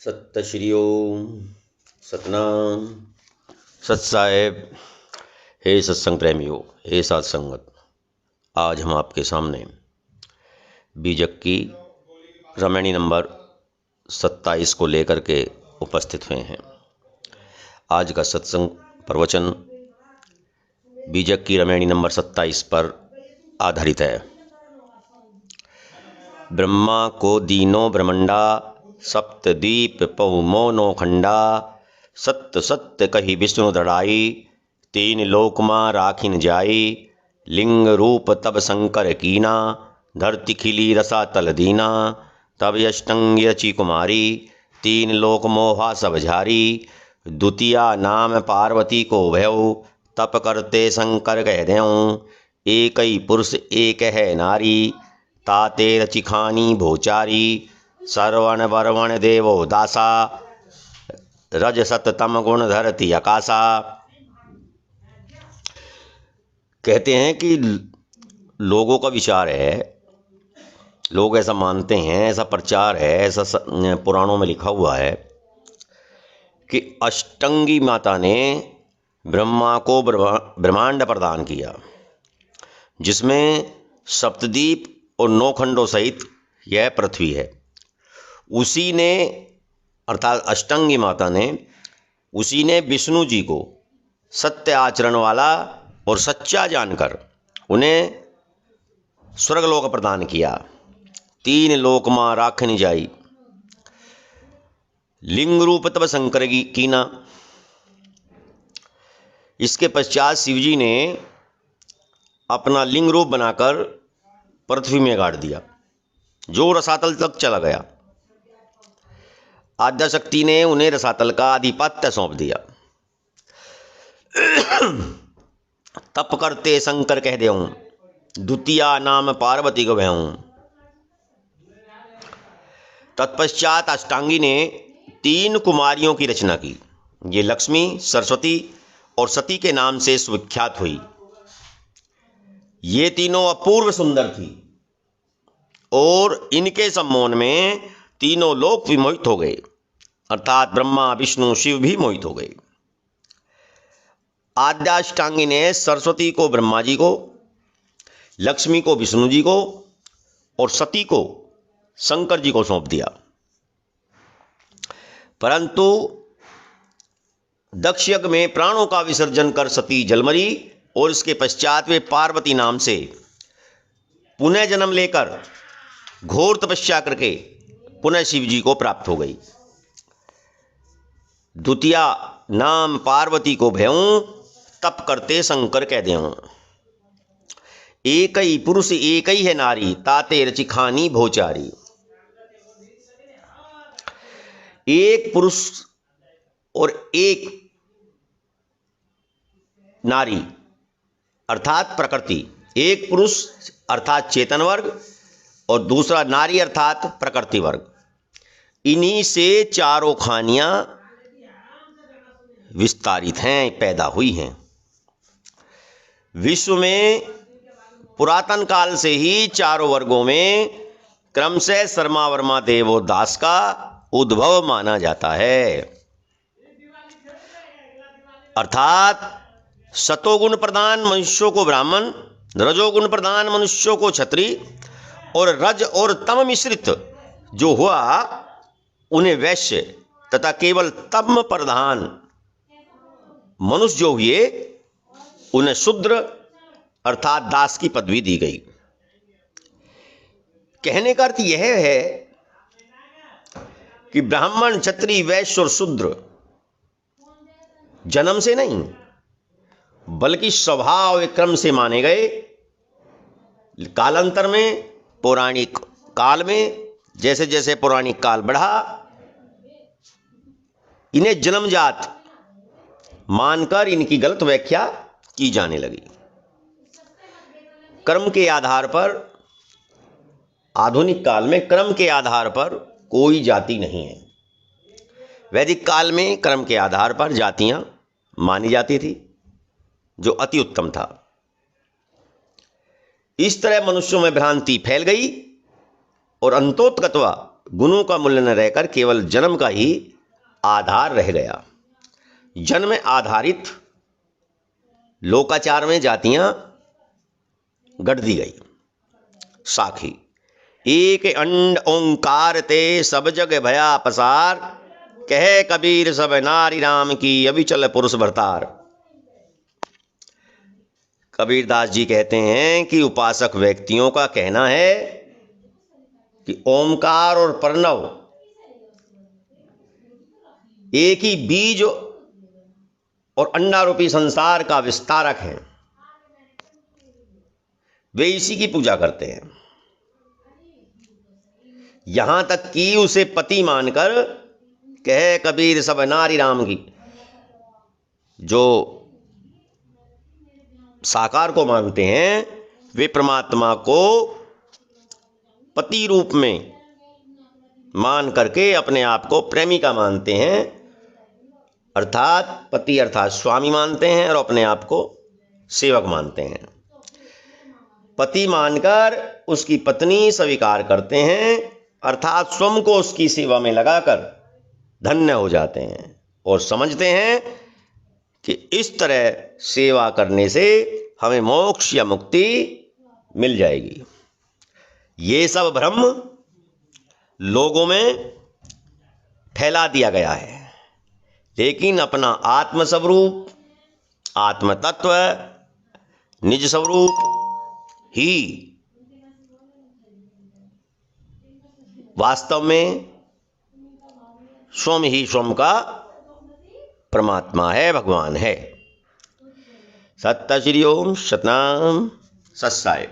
सत्य श्री ओम सतनाम सत साहेब। हे सत्संग प्रेमियों, हे साध संगत, आज हम आपके सामने बीजक की रामायणी नंबर 27 को लेकर के उपस्थित हुए हैं। आज का सत्संग प्रवचन बीजक की रामायणी नंबर 27 पर आधारित है। ब्रह्मा को दीनो ब्रह्मंडा, सप्तदीप पहु मोनो खंडा, सत्य सत्य कही विष्णु दड़ाई, तीन लोक मां राखिन जाई, लिंग रूप तब शंकर कीना, धरती खिली रसा तल दीना, तब अष्टंगी रची कुमारी, तीन लोक मोहा सब झारी, द्वितीया नाम पार्वती को भयउ, तप करते शंकर कह देऊँ, एक ही पुरुष एक है नारी, ताते रचिखानी भोचारी, सर्वण वर्वण देवो दासा, रज सत तम गुण धरती आकाशा। कहते हैं कि लोगों का विचार है, लोग ऐसा मानते हैं, ऐसा प्रचार है, ऐसा पुराणों में लिखा हुआ है कि अष्टंगी माता ने ब्रह्मा को ब्रह्मांड प्रदान किया, जिसमें सप्तद्वीप और 9 खंडों सहित यह पृथ्वी है। उसी ने अर्थात अष्टंगी माता ने, उसी ने विष्णु जी को सत्य आचरण वाला और सच्चा जानकर उन्हें स्वर्गलोक प्रदान किया। तीन लोक मां राखनी जाई, लिंग रूप तब शंकर की कीना। इसके पश्चात शिवजी ने अपना लिंग रूप बनाकर पृथ्वी में गाड़ दिया, जो रसातल तक चला गया। आद्याशक्ति ने उन्हें रसातल का आधिपत्य सौंप दिया। तप करते शंकर कह देऊं, द्वितीया नाम पार्वती को भयऊं। तत्पश्चात अष्टांगी ने 3 कुमारियों की रचना की। ये लक्ष्मी, सरस्वती और सती के नाम से सुविख्यात हुई। ये तीनों अपूर्व सुंदर थी और इनके सम्मान में तीनों लोक भी मोहित हो गए, अर्थात ब्रह्मा विष्णु शिव भी मोहित हो गए। आद्याष्टांगी ने सरस्वती को ब्रह्मा जी को, लक्ष्मी को विष्णु जी को और सती को शंकर जी को सौंप दिया। परंतु दक्ष यज्ञ में प्राणों का विसर्जन कर सती जल मरी और इसके पश्चात वे पार्वती नाम से पुनः जन्म लेकर घोर तपस्या करके पुनः शिव जी को प्राप्त हो गई। द्वितीया नाम पार्वती को भयऊं, तप करते शंकर कह देऊं। एक ही पुरुष एक ही है नारी, ताते रचिखानी भोचारी। एक पुरुष और एक नारी अर्थात प्रकृति, एक पुरुष अर्थात चेतन वर्ग और दूसरा नारी अर्थात प्रकृति वर्ग, इन्हीं से चारों खानियां विस्तारित हैं, पैदा हुई हैं। विश्व में पुरातन काल से ही चारों वर्गों में क्रमशः शर्मा वर्मा देवो दास का उद्भव माना जाता है। अर्थात सतोगुण प्रधान मनुष्यों को ब्राह्मण, रजोगुण प्रधान मनुष्यों को क्षत्रिय और रज और तम मिश्रित जो हुआ उन्हें वैश्य तथा केवल तम प्रधान मनुष्य जो हुए उन्हें शूद्र अर्थात दास की पदवी दी गई। कहने का अर्थ यह है कि ब्राह्मण, क्षत्रिय, वैश्य और शूद्र जन्म से नहीं बल्कि स्वभाव क्रम से माने गए। कालांतर में, पौराणिक काल में जैसे जैसे पौराणिक काल बढ़ा, इन्हें जन्मजात मानकर इनकी गलत व्याख्या की जाने लगी। कर्म के आधार पर, आधुनिक काल में कर्म के आधार पर कोई जाति नहीं है। वैदिक काल में कर्म के आधार पर जातियां मानी जाती थी, जो अति उत्तम था। इस तरह मनुष्यों में भ्रांति फैल गई और अंतोत्कतवा गुणों का मूल्य न रहकर केवल जन्म का ही आधार रह गया। जन्म आधारित लोकाचार में जातियां गढ़ दी गई। साखी एक अंड ओंकार ते सब जग भया पसार, कहे कबीर सब नारी राम की अविचल पुरुष भरतार। कबीरदास जी कहते हैं कि उपासक व्यक्तियों का कहना है कि ओमकार और प्रणव एक ही बीज और अंडारूपी संसार का विस्तारक हैं। वे इसी की पूजा करते हैं। यहां तक कि उसे पति मानकर कहे कबीर सब नारी राम की, जो साकार को मानते हैं वे परमात्मा को पति रूप में मान करके अपने आप को प्रेमिका मानते हैं, अर्थात पति अर्थात स्वामी मानते हैं और अपने आप को सेवक मानते हैं। पति मानकर उसकी पत्नी स्वीकार करते हैं, अर्थात स्वयं को उसकी सेवा में लगाकर धन्य हो जाते हैं और समझते हैं कि इस तरह सेवा करने से हमें मोक्ष या मुक्ति मिल जाएगी। ये सब भ्रम लोगों में फैला दिया गया है, लेकिन अपना आत्म स्वरूप, आत्म तत्व, निज स्वरूप ही वास्तव में स्वयं ही स्वयं का परमात्मा है, भगवान है। सत्य श्री ओम सतनाम सत्साय।